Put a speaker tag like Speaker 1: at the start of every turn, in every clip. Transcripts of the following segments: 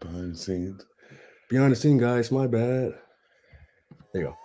Speaker 1: Behind the scenes.
Speaker 2: Behind the scene, guys. My bad. There you go.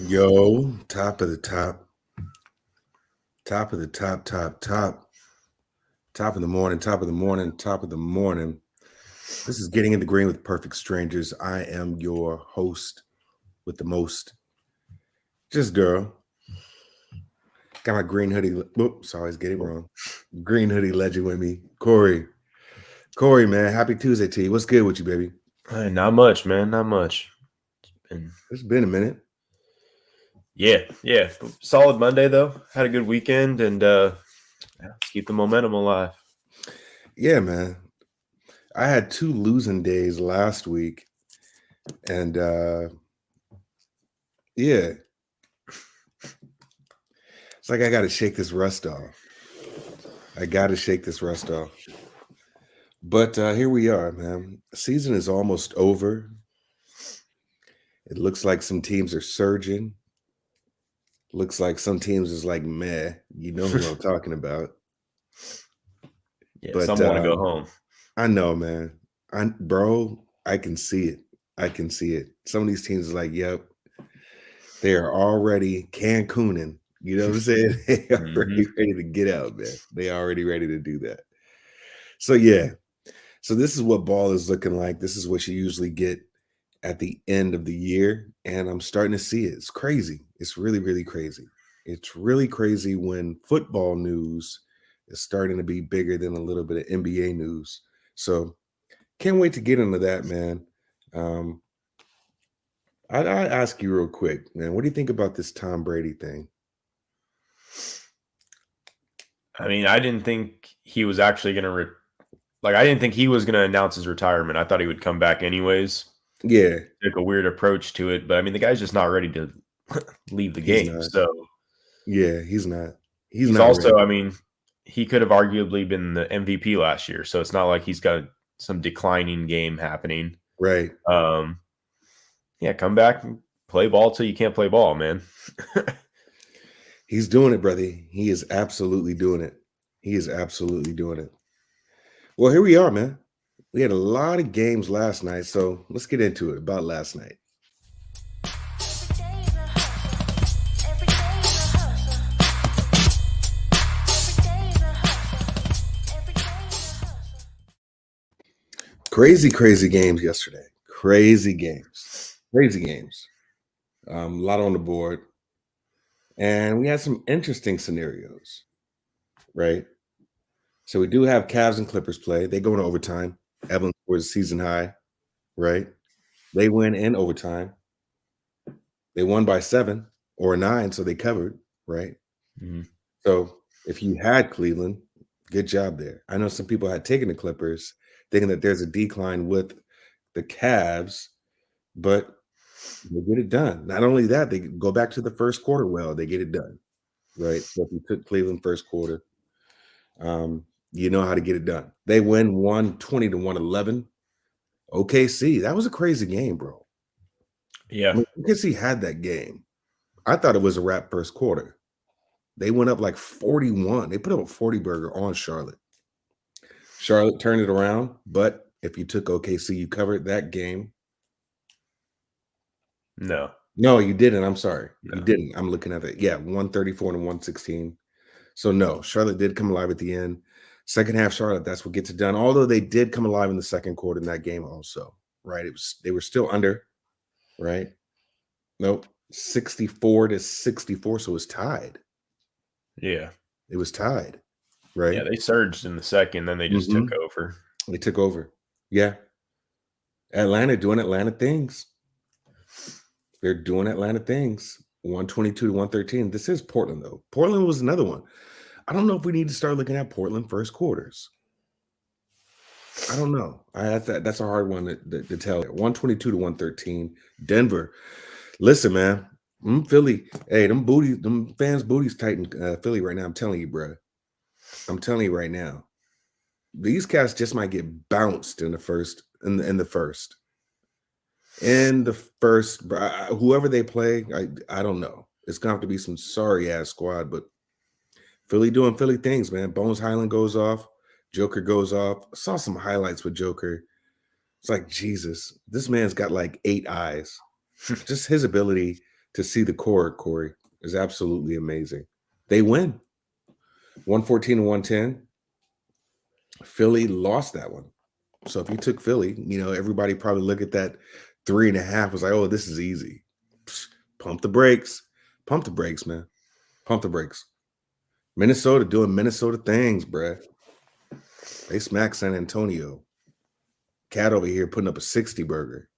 Speaker 1: Yo, top of the top. Top of the top. Top of the morning. This is Getting in the Green with Perfect Strangers. I am your host with the most. Just girl. Got my green hoodie. Oops, I always get it wrong. Green hoodie legend with me. Corey, man, happy Tuesday to you. What's good with you, baby?
Speaker 3: Not much, man. Not much.
Speaker 1: It's been a minute.
Speaker 3: Yeah. Solid Monday, though. Had a good weekend, and let's keep the momentum alive.
Speaker 1: Yeah, man. I had 2 losing days last week, and yeah. It's like I got to shake this rust off. But here we are, man. The season is almost over. It looks like some teams are surging. Looks like some teams is like, meh. You know who I'm talking about.
Speaker 3: Yeah, but some want to go home.
Speaker 1: I know, man. I can see it. Some of these teams are like, yep, they are already Cancooning. You know what I'm saying? They are already ready to get out, man. They are already ready to do that. So, yeah. So this is what ball is looking like. This is what you usually get at the end of the year. And I'm starting to see it. It's crazy. It's really, really crazy. It's really crazy when football news is starting to be bigger than a little bit of NBA news. So can't wait to get into that, man. I'd ask you real quick, man. What do you think about this Tom Brady thing?
Speaker 3: I mean, I didn't think he was actually going to I didn't think he was going to announce his retirement. I thought he would come back anyways.
Speaker 1: Yeah.
Speaker 3: Took a weird approach to it, but I mean, the guy's just not ready to leave the game. So
Speaker 1: yeah, he's not.
Speaker 3: He's
Speaker 1: not
Speaker 3: also,
Speaker 1: ready.
Speaker 3: I mean, he could have arguably been the MVP last year. So it's not like he's got some declining game happening.
Speaker 1: Right.
Speaker 3: Yeah, come back and play ball till you can't play ball, man.
Speaker 1: He's doing it, brother. He is absolutely doing it. Well, here we are, man. We had a lot of games last night, so let's get into it about last night. Crazy games yesterday. Crazy games. A lot on the board. And we had some interesting scenarios, right? So we do have Cavs and Clippers play. They go into overtime. Evan scores a season high, right? They win in overtime. They won by 7 or 9, so they covered, right?
Speaker 3: Mm-hmm.
Speaker 1: So if you had Cleveland, good job there. I know some people had taken the Clippers, thinking that there's a decline with the Cavs, but they get it done. Not only that, they go back to the first quarter well. They get it done, right? So if you took Cleveland first quarter, you know how to get it done. They win 120 to 111. OKC, that was a crazy game, bro.
Speaker 3: Yeah.
Speaker 1: I mean, OKC had that game. I thought it was a wrap first quarter. They went up like 41. They put up a 40 burger on Charlotte. Charlotte turned it around, but if you took OKC, you covered that game.
Speaker 3: No.
Speaker 1: No, you didn't. I'm sorry. You
Speaker 3: No.
Speaker 1: didn't. I'm looking at it. Yeah, 134 and 116. So no, Charlotte did come alive at the end. Second half, Charlotte, that's what gets it done. Although they did come alive in the second quarter in that game also, right? They were still under, right? Nope. 64-64. So it was tied.
Speaker 3: Yeah.
Speaker 1: It was tied, right?
Speaker 3: Yeah, they surged in the second, then they just took over.
Speaker 1: They took over. Yeah. Atlanta doing Atlanta things. They're doing Atlanta things. 122 to 113. This is Portland, though. Portland was another one. I don't know if we need to start looking at Portland first quarters. I don't know. That's a hard one to tell. 122 to 113. Denver. Listen, man. Philly. Hey, them fans' booties tight in Philly right now. I'm telling you, bro. I'm telling you right now. These cats just might get bounced in the first. In the first. In the first, whoever they play, I don't know. It's gonna have to be some sorry ass squad, but Philly doing Philly things, man. Bones Highland goes off, Joker goes off. I saw some highlights with Joker. It's like, Jesus, this man's got like 8 eyes. Just his ability to see the court, Corey, is absolutely amazing. They win 114 to 110. Philly lost that one. So if you took Philly, everybody probably look at that 3.5 was like, oh, this is easy. Pump the brakes. Pump the brakes, man. Pump the brakes. Minnesota doing Minnesota things, bruh. They smacked San Antonio. Cat over here putting up a 60 burger.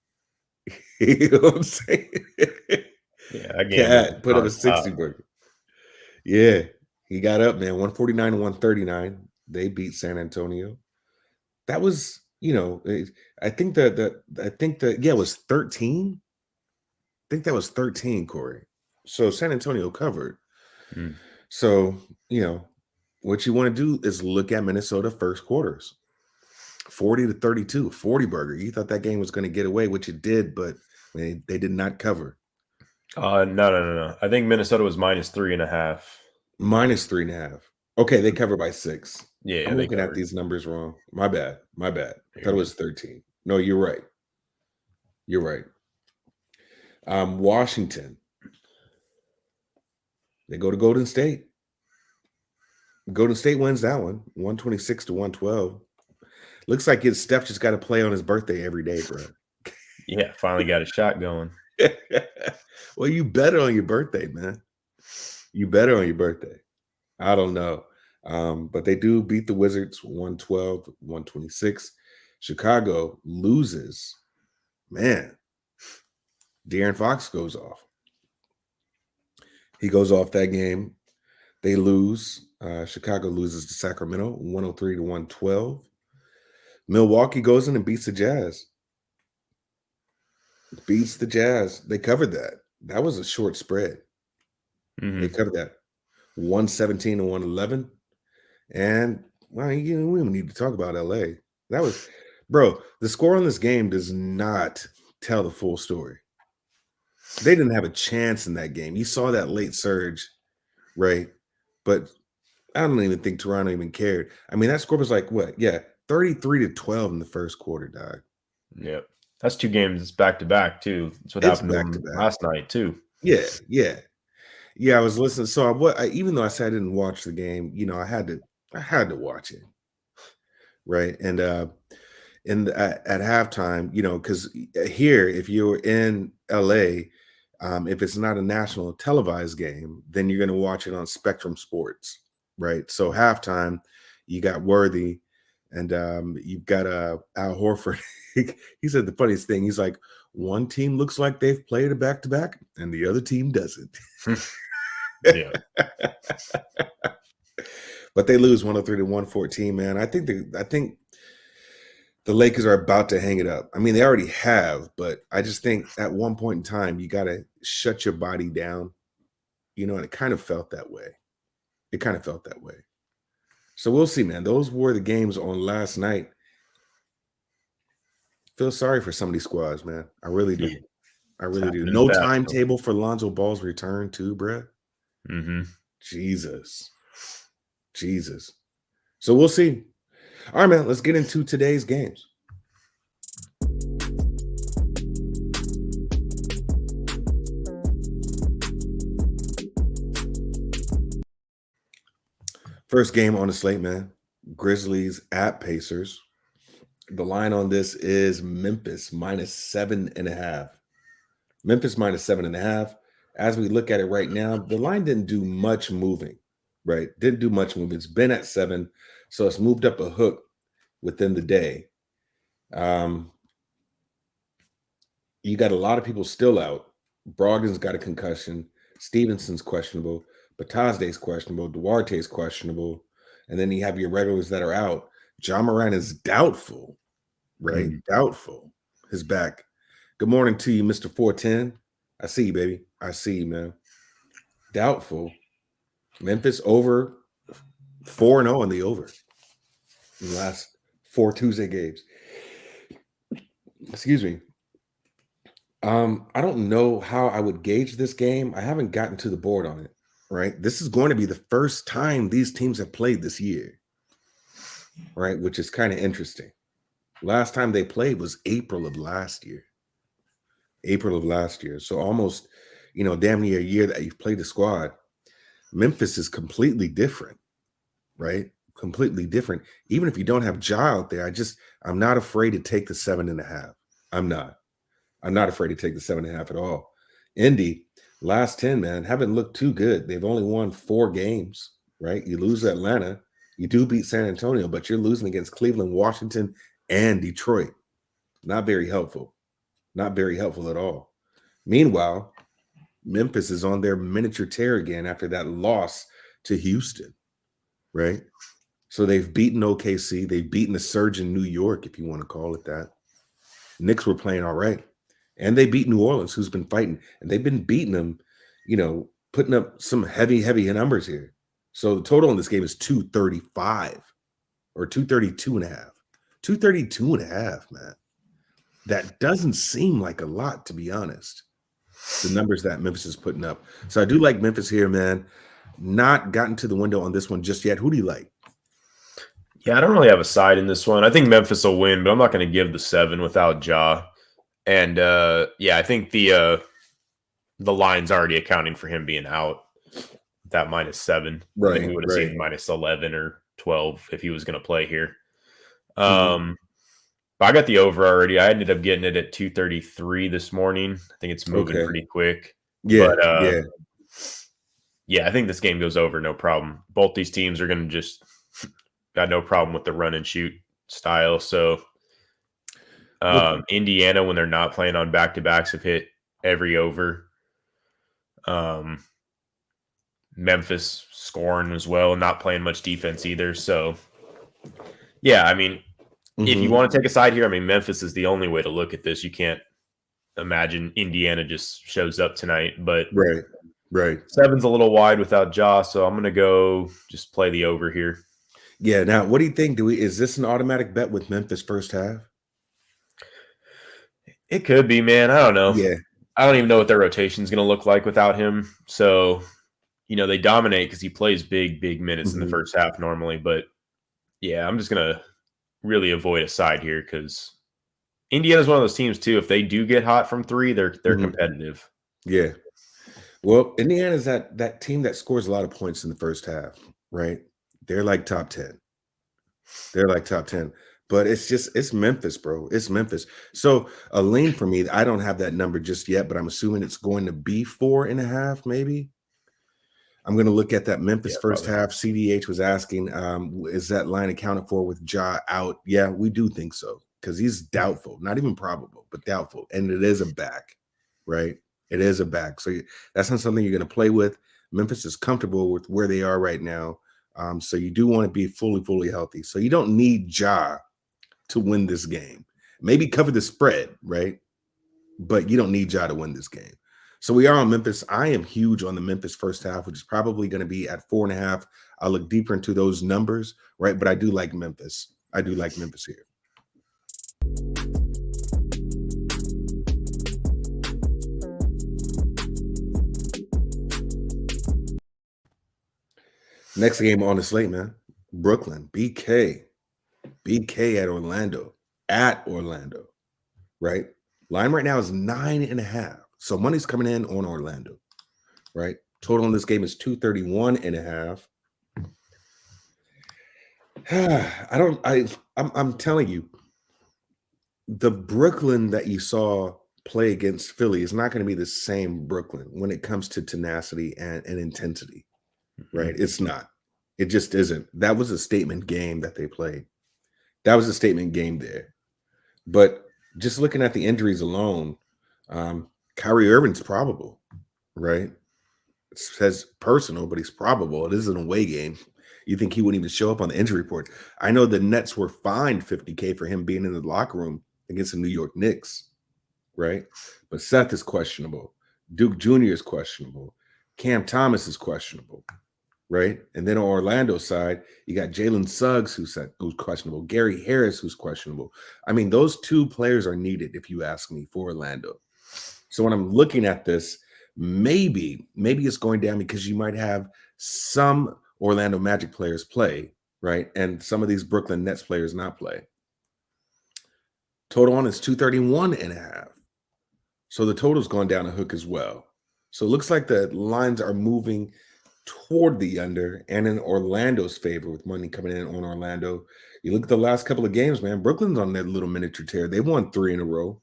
Speaker 1: You know what I'm saying?
Speaker 3: Yeah, that game
Speaker 1: Cat put up a
Speaker 3: was
Speaker 1: 60 burger. Yeah, he got up, man. 149 to 139. They beat San Antonio. That was, I think it was 13. I think that was 13, Corey. So San Antonio covered. So, what you want to do is look at Minnesota first quarters. 40 to 32, 40 burger. You thought that game was going to get away, which it did, but they did not cover.
Speaker 3: No. I think Minnesota was -3.5.
Speaker 1: -3.5. Okay, they cover by 6.
Speaker 3: Yeah,
Speaker 1: I'm
Speaker 3: they
Speaker 1: looking at
Speaker 3: covered.
Speaker 1: these numbers wrong. My bad. I thought it was 13. No, you're right. You're right. Washington. They go to Golden State. Golden State wins that one, 126 to 112. Looks like Steph just got to play on his birthday every day, bro.
Speaker 3: Yeah, finally got a shot going.
Speaker 1: Well, you better on your birthday, man. You better on your birthday. I don't know. But they do beat the Wizards 112, 126. Chicago loses. Man, De'Aaron Fox goes off. He goes off that game. They lose. Chicago loses to Sacramento 103 to 112. Milwaukee goes in and beats the Jazz. Beats the Jazz. They covered that. That was a short spread. They covered that 117 to 111. And well, we don't need to talk about LA. That was, bro, the score on this game does not tell the full story. They didn't have a chance in that game. You saw that late surge, right? But I don't even think Toronto even cared. I mean, that score was like what? Yeah, 33 to 12 in the first quarter, dog.
Speaker 3: Yep. That's 2 games back to back, too. That's what happened to them last night, too.
Speaker 1: Yeah. I was listening. So even though I said I didn't watch the game, I had to watch it, right? And at halftime, because here, if you're in LA, if it's not a national televised game, then you're going to watch it on Spectrum Sports, right? So halftime, you got Worthy, and you've got Al Horford. He said the funniest thing. He's like, one team looks like they've played a back-to-back, and the other team doesn't.
Speaker 3: Yeah.
Speaker 1: But they lose 103 to 114, man. I think the Lakers are about to hang it up. I mean, they already have, but I just think at one point in time, you got to shut your body down, and it kind of felt that way. So we'll see, man. Those were the games on last night. Feel sorry for some of these squads, man. I really do. I really do. No timetable for Lonzo Ball's return, too, bruh. Jesus. So we'll see. All right, man. Let's get into today's games. First game on the slate, man. Grizzlies at Pacers. The line on this is Memphis minus 7.5. Memphis minus 7.5. As we look at it right now, the line didn't do much moving, right? Didn't do much moving. It's been at 7, so it's moved up a hook within the day. You got a lot of people still out. Brogdon's got a concussion. Stevenson's questionable. Batazde's questionable. Duarte's questionable. And then you have your regulars that are out. John Moran is doubtful, right? Doubtful. His back. Good morning to you, Mr. 410. I see you, baby. I see you, man. Doubtful. Memphis over 4-0 in the over in the last 4 Tuesday games. Excuse me. I don't know how I would gauge this game. I haven't gotten to the board on it, right? This is going to be the first time these teams have played this year, right? Which is kind of interesting. Last time they played was April of last year. So almost, damn near a year that you've played the squad. Memphis is completely different, right? Completely different. Even if you don't have Ja out there, I'm not afraid to take the 7.5. I'm not afraid to take the 7.5 at all. Indy, last 10, man, haven't looked too good. They've only won 4 games, right? You lose Atlanta. You do beat San Antonio, but you're losing against Cleveland, Washington, and Detroit. Not very helpful. Not very helpful at all. Meanwhile, Memphis is on their miniature tear again after that loss to Houston, right? So they've beaten OKC. They've beaten the Surge in New York, if you want to call it that. Knicks were playing all right. And they beat New Orleans, who's been fighting. And they've been beating them, putting up some heavy numbers here. So the total in this game is 235 or 232.5. 232.5, man. That doesn't seem like a lot, to be honest. The numbers that Memphis is putting up. So I do like Memphis here, man. Not gotten to the window on this one just yet. Who do you like?
Speaker 3: Yeah, I don't really have a side in this one. I think Memphis will win, but I'm not going to give the 7 without Ja. And I think the line's already accounting for him being out. That minus 7.
Speaker 1: Right.
Speaker 3: I think we would have seen minus 11 or 12 if he was going to play here. But I got the over already. I ended up getting it at 233 this morning. I think it's moving pretty quick.
Speaker 1: Yeah.
Speaker 3: But, I think this game goes over, no problem. Both these teams are going to just got no problem with the run and shoot style. So Indiana, when they're not playing on back-to-backs, have hit every over. Memphis scoring as well, not playing much defense either. So, yeah, I mean, if you want to take a side here, I mean, Memphis is the only way to look at this. You can't imagine Indiana just shows up tonight. But
Speaker 1: right.
Speaker 3: 7's a little wide without Ja, so I'm going to go just play the over here.
Speaker 1: Yeah. Now, what do you think? Is this an automatic bet with Memphis first half?
Speaker 3: It could be, man. I don't know.
Speaker 1: Yeah.
Speaker 3: I don't even know what their rotation is going to look like without him. So, they dominate because he plays big minutes in the first half normally. But, yeah, I'm just going to really avoid a side here because Indiana's one of those teams, too. If they do get hot from 3, they're competitive.
Speaker 1: Yeah. Well, Indiana's that team that scores a lot of points in the first half, right? They're like top 10. But it's Memphis, bro. It's Memphis. So a lean for me, I don't have that number just yet, but I'm assuming it's going to be 4.5, maybe. I'm going to look at that Memphis first half. CDH was asking, is that line accounted for with Ja out? Yeah, we do think so because he's doubtful, not even probable, but doubtful. And it is a back, right? It is a back. So that's not something you're going to play with. Memphis is comfortable with where they are right now. So you do want to be fully healthy. So you don't need Ja to win this game. Maybe cover the spread, right? But you don't need Ja to win this game. So we are on Memphis. I am huge on the Memphis first half, which is probably going to be at 4.5. I'll look deeper into those numbers, right? But I do like Memphis. I do like Memphis here. Next game on the slate, man. Brooklyn, BK at Orlando, right? Line right now is 9.5. So money's coming in on Orlando, right? Total in this game is 231.5. I'm telling you, the Brooklyn that you saw play against Philly is not going to be the same Brooklyn when it comes to tenacity and intensity, right?
Speaker 3: Mhm.
Speaker 1: It's not. It just isn't. That was a statement game that they played. That was a statement game there. But just looking at the injuries alone, Kyrie Irving's probable, right? It says personal, but he's probable. It is an away game. You think he wouldn't even show up on the injury report? I know the Nets were fined $50K for him being in the locker room against the New York Knicks, right? But Seth is questionable. Duke Jr. is questionable. Cam Thomas is questionable, right? And then on Orlando's side, you got Jalen Suggs who's questionable. Gary Harris who's questionable. I mean, those two players are needed, if you ask me, for Orlando. So when I'm looking at this, maybe it's going down because you might have some Orlando Magic players play, right? And some of these Brooklyn Nets players not play. Total on is 231.5. So the total's gone down a hook as well. So it looks like the lines are moving toward the under and in Orlando's favor with money coming in on Orlando. You look at the last couple of games, man. Brooklyn's on that little miniature tear. They won 3 in a row.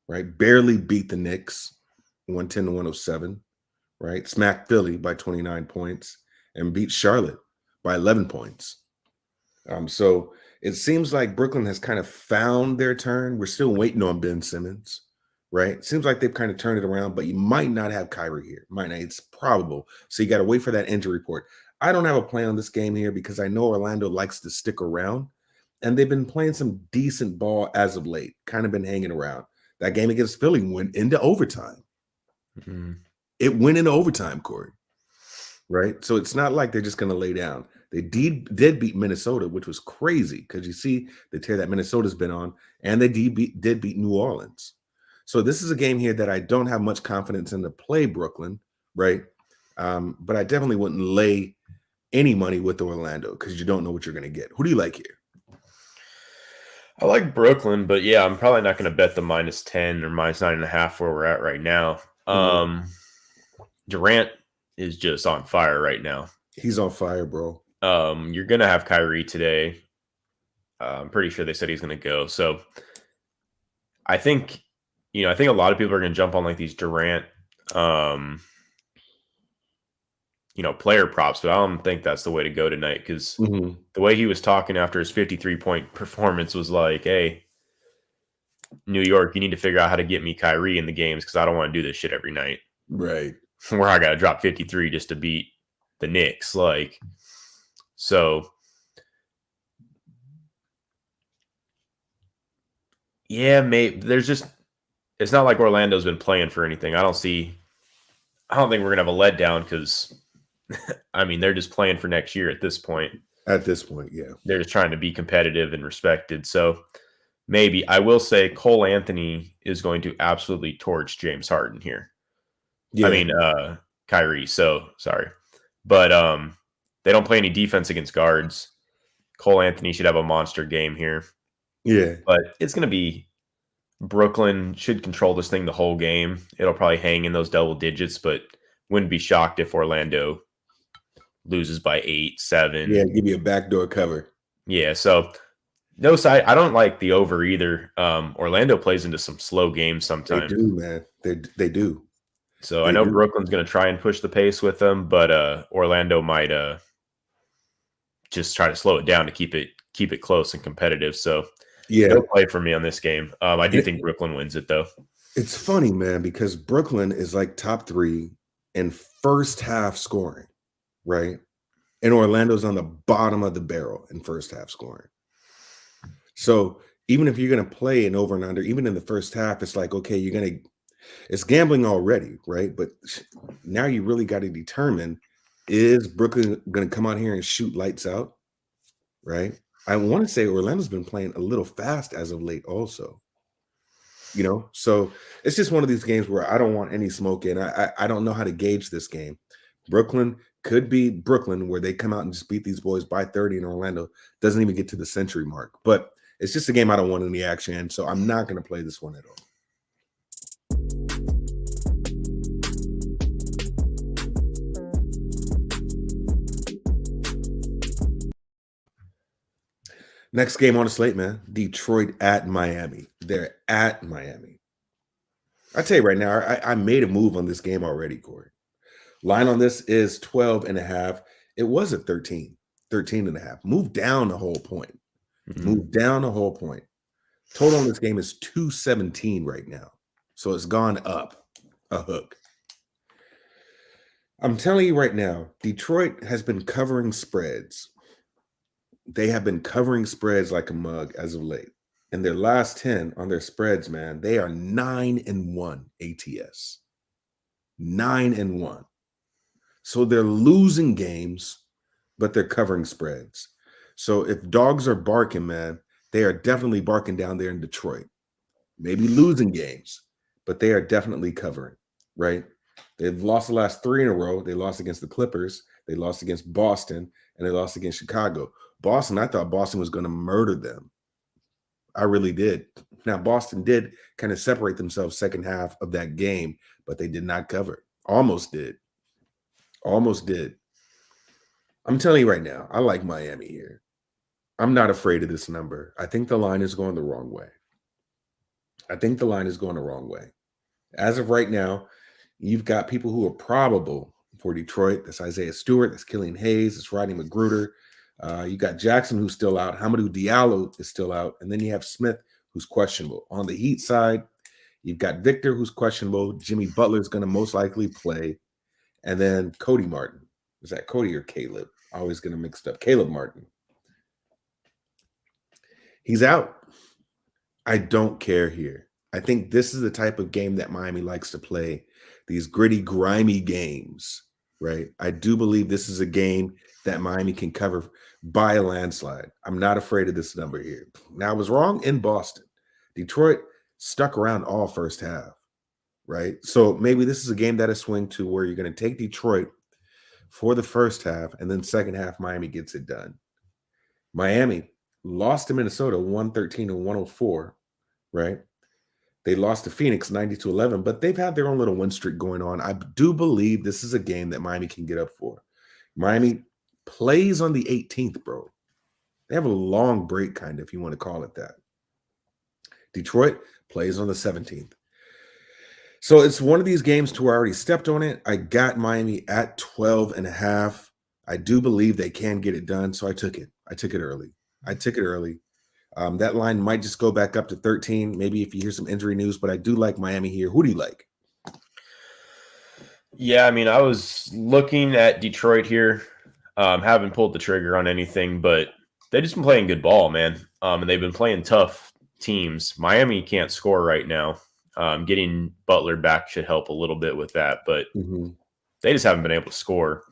Speaker 1: Right? Barely beat the Knicks, 110 to 107, right? Smacked Philly by 29 points and beat Charlotte by 11 points. So it seems like Brooklyn has kind of found their turn. We're still waiting on Ben Simmons, right? It seems like they've kind of turned it around, but you might not have Kyrie here. Might not. It's probable. So you got to wait for that injury report. I don't have a plan on this game here because I know Orlando likes to stick around, and they've been playing some decent ball as of late, kind of been hanging around. That game against Philly went into overtime.
Speaker 3: Mhm.
Speaker 1: It went into overtime, Corey, right? So it's not like they're just going to lay down. They did beat Minnesota, which was crazy because you see the tear that Minnesota's been on, and they did beat New Orleans. So this is a game here that I don't have much confidence in to play Brooklyn, right? But I definitely wouldn't lay any money with Orlando because you don't know what you're going to get. Who do you like here?
Speaker 3: I like Brooklyn, but yeah, I'm probably not going to bet the -10 or -9.5 where we're at right now. Durant is just on fire right now.
Speaker 1: He's on fire, bro.
Speaker 3: You're going to have Kyrie today. I'm pretty sure they said he's going to go. So I think a lot of people are going to jump on like these Durant, player props, but I don't think that's the way to go tonight because the way he was talking after his 53-point performance was like, hey, New York, you need to figure out how to get me Kyrie in the games because I don't want to do this shit every night.
Speaker 1: Right.
Speaker 3: Where I got to drop 53 just to beat the Knicks. So yeah, maybe it's not like Orlando's been playing for anything. I don't think we're going to have a letdown because, I mean, they're just playing for next year at this point.
Speaker 1: At this point, yeah.
Speaker 3: They're just trying to be competitive and respected. So maybe I will say Cole Anthony is going to absolutely torch James Harden here. Yeah. I mean, Kyrie. So sorry, but they don't play any defense against guards. Cole Anthony should have a monster game here.
Speaker 1: Yeah,
Speaker 3: but it's going to be Brooklyn should control this thing the whole game. It'll probably hang in those double digits, but wouldn't be shocked if Orlando loses by 8, 7.
Speaker 1: Yeah, give you a backdoor cover.
Speaker 3: Yeah, so no side. I don't like the over either. Orlando plays into some slow games sometimes.
Speaker 1: They do, man. They do.
Speaker 3: So I know Brooklyn's going to try and push the pace with them, but Orlando might just try to slow it down to keep it close and competitive. So yeah, no play for me on this game. I do think Brooklyn wins it though.
Speaker 1: It's funny, man, because Brooklyn is like top 3 in first half scoring, right? And Orlando's on the bottom of the barrel in first half scoring. So even if you're going to play an over and under, even in the first half, it's like, okay, it's gambling already, right? But now you really got to determine, is Brooklyn going to come out here and shoot lights out, right? I want to say Orlando's been playing a little fast as of late also. So it's just one of these games where I don't want any smoke in. I don't know how to gauge this game. Brooklyn could be Brooklyn where they come out and just beat these boys by 30, and Orlando doesn't even get to the century mark. But it's just a game I don't want any action in, so I'm not going to play this one at all. Next game on the slate, man. Detroit at Miami. They're at Miami. I tell you right now, I made a move on this game already, Corey. Line on this is 12.5. It was at 13.5. Move down the whole point. Move down the whole point. Total on this game is 217 right now. So it's gone up a hook. I'm telling you right now, Detroit has been covering spreads. They have been covering spreads like a mug as of late. In their last 10 on their spreads, man, they are 9-1 ATS. 9-1. So they're losing games, but they're covering spreads. So if dogs are barking, man, they are definitely barking down there in Detroit. Maybe losing games, but they are definitely covering, right? They've lost the last 3 in a row. They lost against the Clippers. They lost against Boston, and they lost against Chicago. Boston, I thought Boston was going to murder them. I really did. Now, Boston did kind of separate themselves second half of that game, but they did not cover. Almost did. Almost did. I'm telling you right now, I like Miami here. I'm not afraid of this number. I think the line is going the wrong way. I think the line is going the wrong way. As of right now, you've got people who are probable for Detroit. That's Isaiah Stewart. That's Killian Hayes. That's Rodney Magruder. You got Jackson, who's still out. Hamidou Diallo is still out. And then you have Smith, who's questionable. On the Heat side, you've got Victor, who's questionable. Jimmy Butler is going to most likely play. And then Cody Martin. Is that Cody or Caleb? I always get them mixed up. Caleb Martin. He's out. I don't care here. I think this is the type of game that Miami likes to play. These gritty, grimy games, right? I do believe this is a game that Miami can cover by a landslide. I'm not afraid of this number here. Now, I was wrong in Boston. Detroit stuck around all first half, right? So maybe this is a game that I swing to where you're going to take Detroit for the first half, and then second half, Miami gets it done. Miami lost to Minnesota 113-104, right? They lost to Phoenix 90-11, but they've had their own little win streak going on. I do believe this is a game that Miami can get up for. Miami plays on the 18th, bro. They have a long break, kind of, if you want to call it that. Detroit plays on the 17th. So it's one of these games to where I already stepped on it. I got Miami at 12.5. I do believe they can get it done, so I took it. I took it early. That line might just go back up to 13, maybe if you hear some injury news, but I do like Miami here. Who do you like?
Speaker 3: Yeah, I mean, I was looking at Detroit here. Haven't pulled the trigger on anything, but they've just been playing good ball, man. And they've been playing tough teams. Miami can't score right now. Getting Butler back should help a little bit with that, but they just haven't been able to score.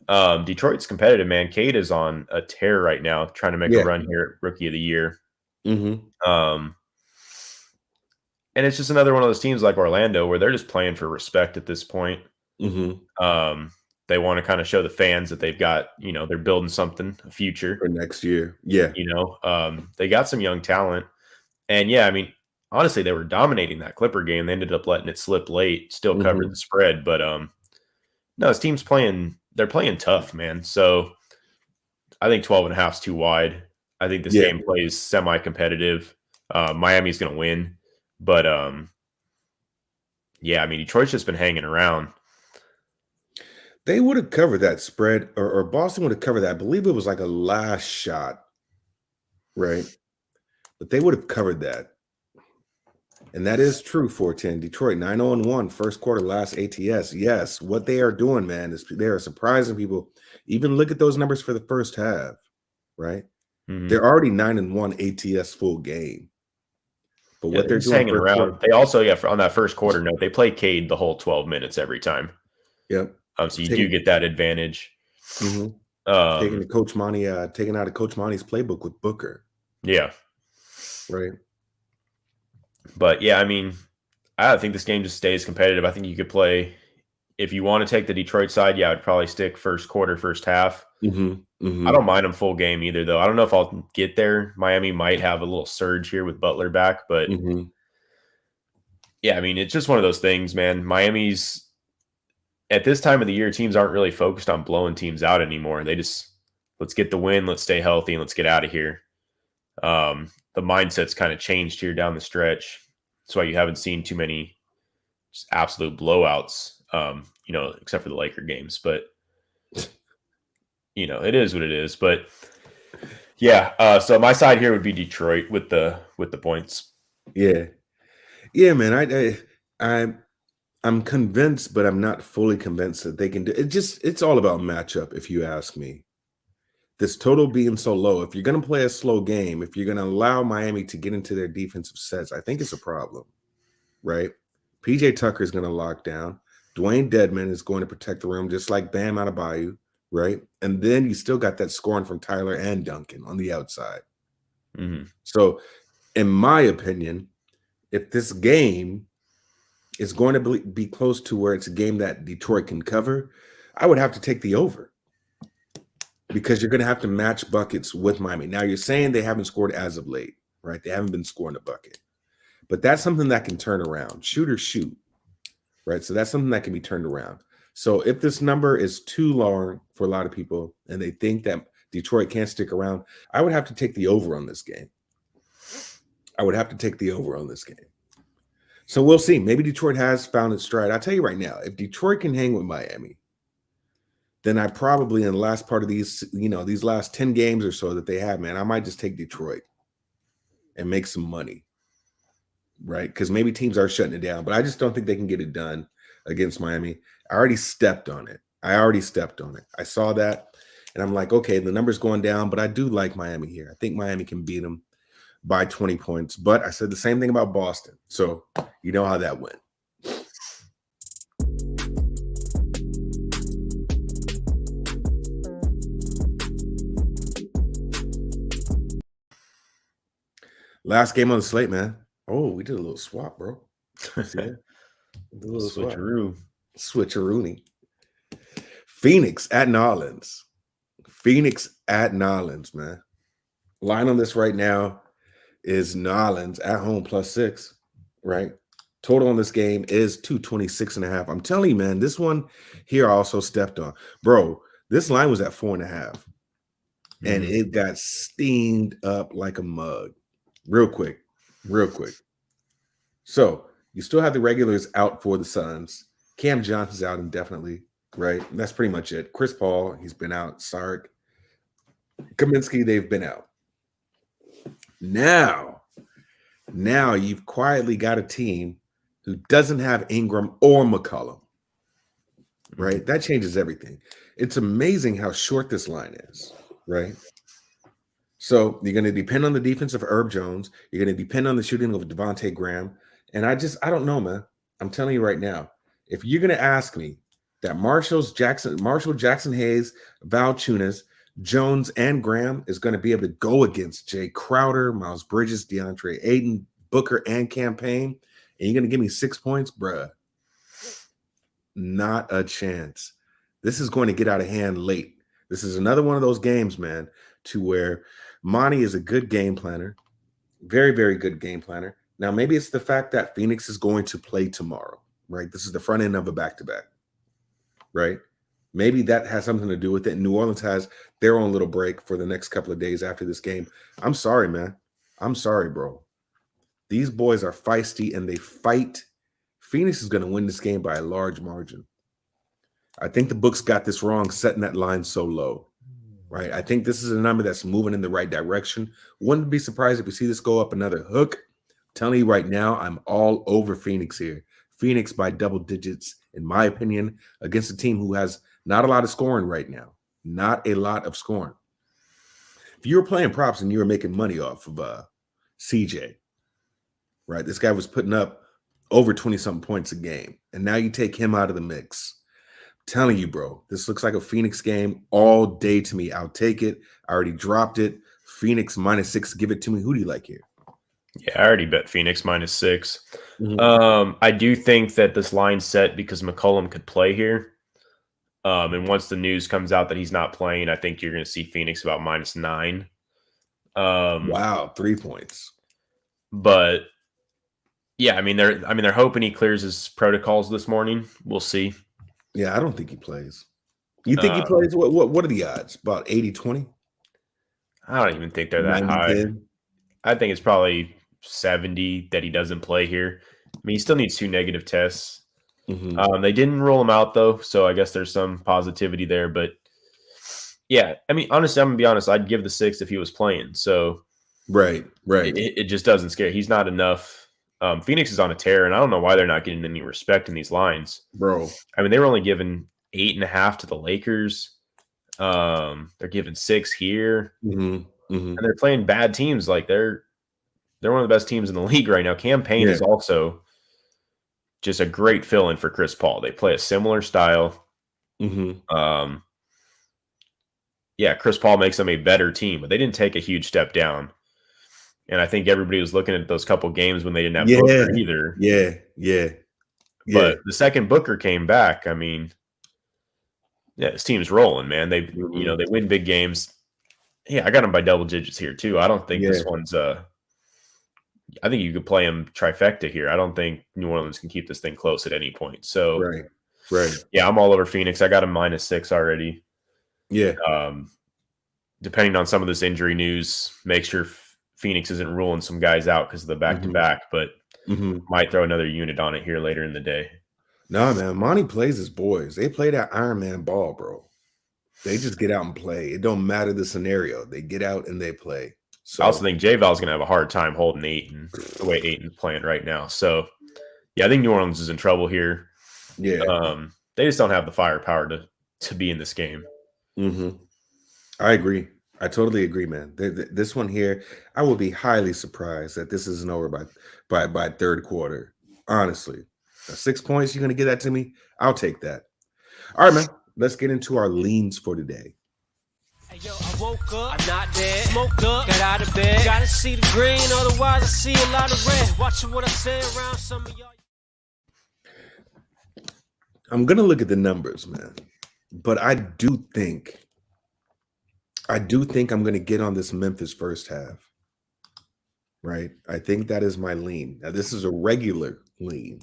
Speaker 3: Detroit's competitive, man. Cade is on a tear right now, trying to make a run here at Rookie of the Year. And it's just another one of those teams like Orlando where they're just playing for respect at this point. They want to kind of show the fans that they've got, they're building something, a future
Speaker 1: for next year. Yeah.
Speaker 3: They got some young talent. And yeah, I mean, honestly, they were dominating that Clipper game. They ended up letting it slip late, still covered the spread. But no, this team's they're playing tough, man. So I think 12.5 is too wide. I think this game plays semi-competitive. Miami's going to win. But yeah, I mean, Detroit's just been hanging around.
Speaker 1: They would have covered that spread, or Boston would have covered that. I believe it was like a last shot, right? But they would have covered that. And that is true, 410. Detroit, 9-0-1, first quarter, last ATS. Yes, what they are doing, man, is they are surprising people. Even look at those numbers for the first half, right? They're already 9-1 ATS full game. But what they're doing
Speaker 3: hanging around. They also, on that first quarter note, they play Cade the whole 12 minutes every time.
Speaker 1: Yep.
Speaker 3: So you do get that advantage.
Speaker 1: Taking out of Coach Monty's playbook with Booker.
Speaker 3: Yeah.
Speaker 1: Right.
Speaker 3: But yeah, I mean, I think this game just stays competitive. I think you could play, if you want to take the Detroit side, yeah, I'd probably stick first quarter, first half. I don't mind them full game either, though. I don't know if I'll get there. Miami might have a little surge here with Butler back, but yeah, I mean, it's just one of those things, man. Miami's, at this time of the year, teams aren't really focused on blowing teams out anymore. They just, let's get the win, let's stay healthy, and let's get out of here. The mindset's kind of changed here down the stretch. That's why you haven't seen too many just absolute blowouts, except for the Laker games. But, it is what it is. But, yeah, so my side here would be Detroit with the points.
Speaker 1: Yeah, man. I'm convinced, but I'm not fully convinced that they can do it. It's all about matchup, if you ask me. This total being so low, if you're going to play a slow game, if you're going to allow Miami to get into their defensive sets, I think it's a problem, right? PJ Tucker is going to lock down. Dwayne Dedman is going to protect the rim, just like Bam Adebayo, right? And then you still got that scoring from Tyler and Duncan on the outside.
Speaker 3: Mm-hmm.
Speaker 1: So, in my opinion, if this game is going to be close to where it's a game that Detroit can cover, I would have to take the over because you're going to have to match buckets with Miami. Now, you're saying they haven't scored as of late, right? They haven't been scoring a bucket. But that's something that can turn around. Shoot or shoot, right? So that's something that can be turned around. So if this number is too long for a lot of people and they think that Detroit can't stick around, I would have to take the over on this game. So we'll see. Maybe Detroit has found its stride. I'll tell you right now, if Detroit can hang with Miami, then I probably in the last part of these last 10 games or so that they have, man, I might just take Detroit and make some money, right? Because maybe teams are shutting it down, but I just don't think they can get it done against Miami. I already stepped on it. I saw that, and I'm like, okay, the number's going down, but I do like Miami here. I think Miami can beat them by 20 points. But I said the same thing about Boston. So you know how that went. Last game on the slate, man. Oh, we did a little swap, bro. See that? A little
Speaker 3: switcheroo.
Speaker 1: Switcheroony. Phoenix at Nolens. Man. Line on this right now is Nolens at home +6, right? Total on this game is 226.5. I'm telling you, man, this one here I also stepped on. Bro, this line was at 4.5. And it got steamed up like a mug. Real quick. So you still have the regulars out for the Suns. Cam Johnson's out indefinitely, right? That's pretty much it. Chris Paul, he's been out. Sark, Kaminsky, they've been out. Now you've quietly got a team who doesn't have Ingram or McCollum, right? That changes everything. It's amazing how short this line is, right? So you're going to depend on the defense of Herb Jones. You're going to depend on the shooting of Devontae Graham. And I don't know, man. I'm telling you right now, if you're going to ask me that Marshall Jackson Hayes, Valanciunas, Jones, and Graham is going to be able to go against Jay Crowder, Miles Bridges, DeAndre Ayton, Booker, and Campaign, and you're going to give me 6 points, bruh, not a chance. This is going to get out of hand late. This is another one of those games, man, to where Monty is a good game planner, very, very good game planner. Now, maybe it's the fact that Phoenix is going to play tomorrow, right? This is the front end of a back-to-back, right? Maybe that has something to do with it. New Orleans has their own little break for the next couple of days after this game. I'm sorry, man. I'm sorry, bro. These boys are feisty and they fight. Phoenix is going to win this game by a large margin. I think the books got this wrong, setting that line so low, right? I think this is a number that's moving in the right direction. Wouldn't be surprised if we see this go up another hook. I'm telling you right now, I'm all over Phoenix here. Phoenix by double digits, in my opinion, against a team who has not a lot of scoring right now. Not a lot of scoring. If you were playing props and you were making money off of CJ, right? This guy was putting up over 20-something points a game. And now you take him out of the mix. I'm telling you, bro, this looks like a Phoenix game all day to me. I'll take it. I already dropped it. Phoenix -6. Give it to me. Who do you like here?
Speaker 3: Yeah, I already bet Phoenix -6. I do think that this line's set because McCollum could play here. And once the news comes out that he's not playing, I think you're going to see Phoenix about -9.
Speaker 1: Wow, 3 points.
Speaker 3: But yeah, I mean they're hoping he clears his protocols this morning. We'll see.
Speaker 1: Yeah, I don't think he plays. You think he plays? What are the odds? About 80-20?
Speaker 3: I don't even think they're that high.
Speaker 1: 90-10?
Speaker 3: I think it's probably 70 that he doesn't play here. I mean, he still needs 2 negative tests. They didn't rule him out though, so I guess there's some positivity there. But yeah, I mean, honestly, I'm gonna be honest. I'd give the 6 if he was playing. So
Speaker 1: right.
Speaker 3: it just doesn't scare. He's not enough. Phoenix is on a tear, and I don't know why they're not getting any respect in these lines,
Speaker 1: bro.
Speaker 3: I mean, they were only given 8.5 to the Lakers. They're giving 6 here, and they're playing bad teams. Like they're one of the best teams in the league right now. Cam Payne is also just a great fill-in for Chris Paul. They play a similar style. Yeah, Chris Paul makes them a better team, but they didn't take a huge step down. And I think everybody was looking at those couple games when they didn't have Booker either.
Speaker 1: Yeah.
Speaker 3: But the second Booker came back, I mean, yeah, this team's rolling, man. They they win big games. Yeah, I got them by double digits here too. I don't think this one's I think you could play them trifecta here. I don't think New Orleans can keep this thing close at any point. So
Speaker 1: right.
Speaker 3: Yeah, I'm all over Phoenix. I got them -6 already.
Speaker 1: Yeah.
Speaker 3: Depending on some of this injury news, make sure Phoenix isn't ruling some guys out because of the back-to-back, but might throw another unit on it here later in the day.
Speaker 1: No, man. Monty plays his boys. They play that Iron Man ball, bro. They just get out and play. It don't matter the scenario. They get out and they play. So
Speaker 3: I also think J-Val's going to have a hard time holding Ayton the way Ayton's playing right now. So, yeah, I think New Orleans is in trouble here.
Speaker 1: Yeah.
Speaker 3: They just don't have the firepower to be in this game.
Speaker 1: I agree. I totally agree, man. This one here, I will be highly surprised that this isn't over by third quarter. Honestly, 6 points, you're going to get that to me? I'll take that. All right, man. Let's get into our leans for today.
Speaker 4: Hey, yo, I woke up, I'm not dead. Smoked up, got out of bed. Gotta see the green, otherwise I see a lot of red. Watching what I say around some of y'all.
Speaker 1: I'm going to look at the numbers, man. But I do think I'm going to get on this Memphis first half. Right? I think that is my lean. Now, this is a regular lean.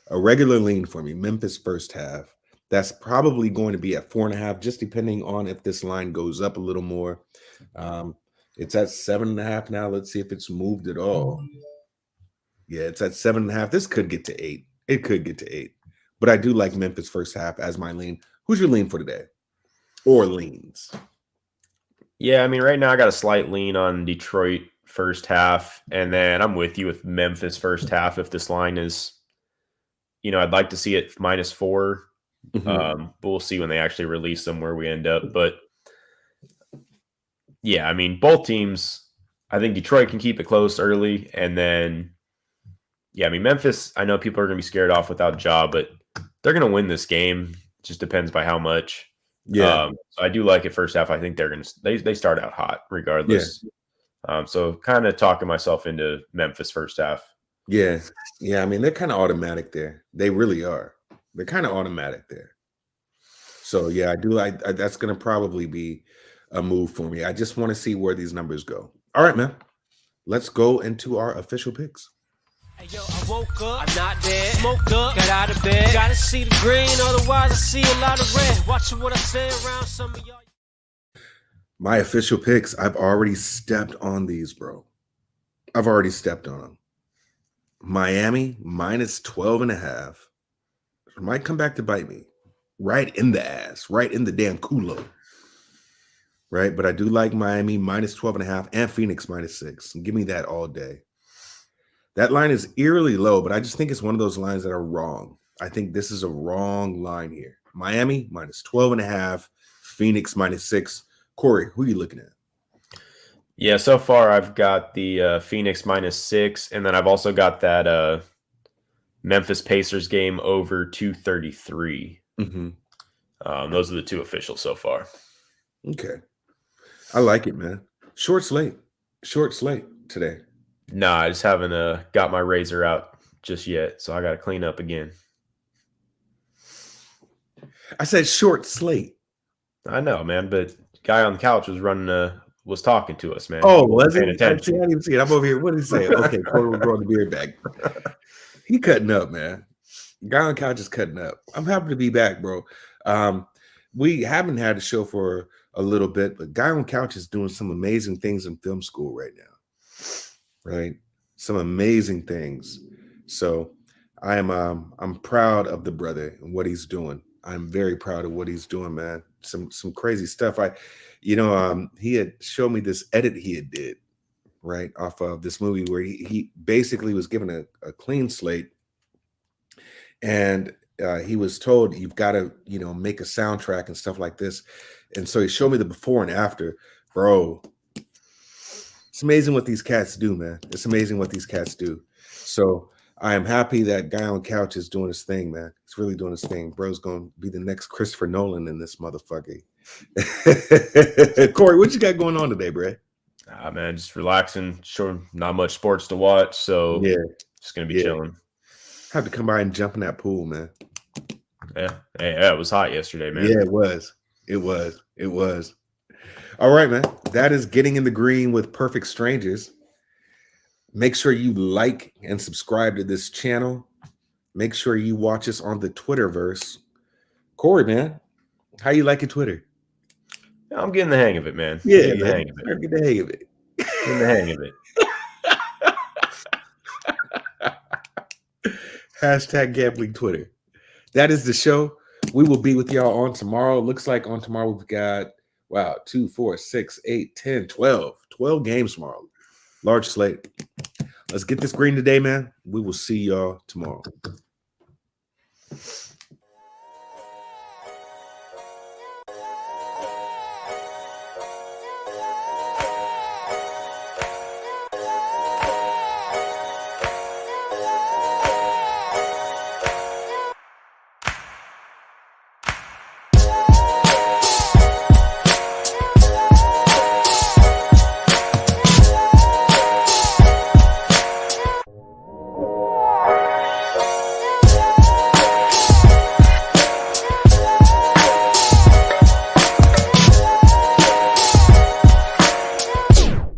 Speaker 1: A regular lean for me. Memphis first half. That's probably going to be at 4.5, just depending on if this line goes up a little more. It's at 7.5 now. Let's see if it's moved at all. Yeah, it's at 7.5. This could get to 8. It could get to 8. But I do like Memphis first half as my lean. Who's your lean for today? Or leans?
Speaker 3: Yeah, I mean, right now I got a slight lean on Detroit first half, and then I'm with you with Memphis first half. If this line is, I'd like to see it -4. But we'll see when they actually release them where we end up. But yeah, I mean, both teams, I think Detroit can keep it close early. And then, yeah, I mean, Memphis, I know people are going to be scared off without Ja, but they're going to win this game. It just depends by how much.
Speaker 1: Yeah.
Speaker 3: So I do like it first half. I think they start out hot regardless. So kind of talking myself into Memphis first half.
Speaker 1: Yeah. I mean, they're kind of automatic there. They really are. They're kind of automatic there. So, yeah, I do like that's going to probably be a move for me. I just want to see where these numbers go. All right, man. Let's go into our official picks.
Speaker 4: Hey, yo, I woke up, I'm not dead. Smoked up, got out of bed. Gotta see the green, otherwise I see a lot of red. Watching what I say around some of y'all.
Speaker 1: My official picks, I've already stepped on these, bro. I've already stepped on them. Miami -12.5. Might come back to bite me. Right in the ass. Right in the damn culo. Right? But I do like Miami -12.5 and Phoenix -6. Give me that all day. That line is eerily low, but I just think it's one of those lines that are wrong. I think this is a wrong line here. Miami -12.5, Phoenix -6. Corey, who are you looking at?
Speaker 3: Yeah, so far I've got the Phoenix -6, and then I've also got that Memphis Pacers game over 233. Those are the two officials so far.
Speaker 1: Okay. I like it, man. Short slate today.
Speaker 3: Nah, I just haven't got my razor out just yet, so I got to clean up again.
Speaker 1: I said short slate.
Speaker 3: I know, man, but guy on the couch was talking to us, man.
Speaker 1: Oh, was he?
Speaker 3: Paying attention.
Speaker 1: I didn't even see it. I'm over here. What did he say? Okay, Corey will grow the beard back. He cutting up, man. Guy on the couch is cutting up. I'm happy to be back, bro. We haven't had a show for a little bit, but Guy on the Couch is doing some amazing things in film school right now. right? Some amazing things. So I'm proud of the brother and what he's doing. I'm very proud of what he's doing, man. Some crazy stuff. He had showed me this edit he had did, right, off of this movie where he basically was given a clean slate, and he was told, you've got to, make a soundtrack and stuff like this. And so he showed me the before and after. Bro, it's amazing what these cats do, man. It's amazing what these cats do. So I am happy that guy on couch is doing his thing, man. He's really doing his thing. Bro's going to be the next Christopher Nolan in this motherfucker. Corey, what you got going on today, bro?
Speaker 3: Man, just relaxing. Sure, not much sports to watch, so
Speaker 1: yeah,
Speaker 3: just gonna be chilling.
Speaker 1: Have to come by and jump in that pool, man.
Speaker 3: Yeah, it was hot yesterday, man.
Speaker 1: Yeah, it was. It was. All right, man. That is Getting in the Green with Perfect Strangers. Make sure you like and subscribe to this channel. Make sure you watch us on the Twitterverse. Corey, man, how you liking Twitter?
Speaker 3: I'm getting the hang of it, man.
Speaker 1: Yeah,
Speaker 3: getting the hang of it.
Speaker 1: Getting the hang of it.
Speaker 3: Getting the hang of
Speaker 1: it. Hashtag gambling Twitter. That is the show. We will be with y'all on tomorrow. Looks like on tomorrow we've got, 2, 4, 6, 8, 10, 12. 12 games tomorrow. Large slate. Let's get this green today, man. We will see y'all tomorrow.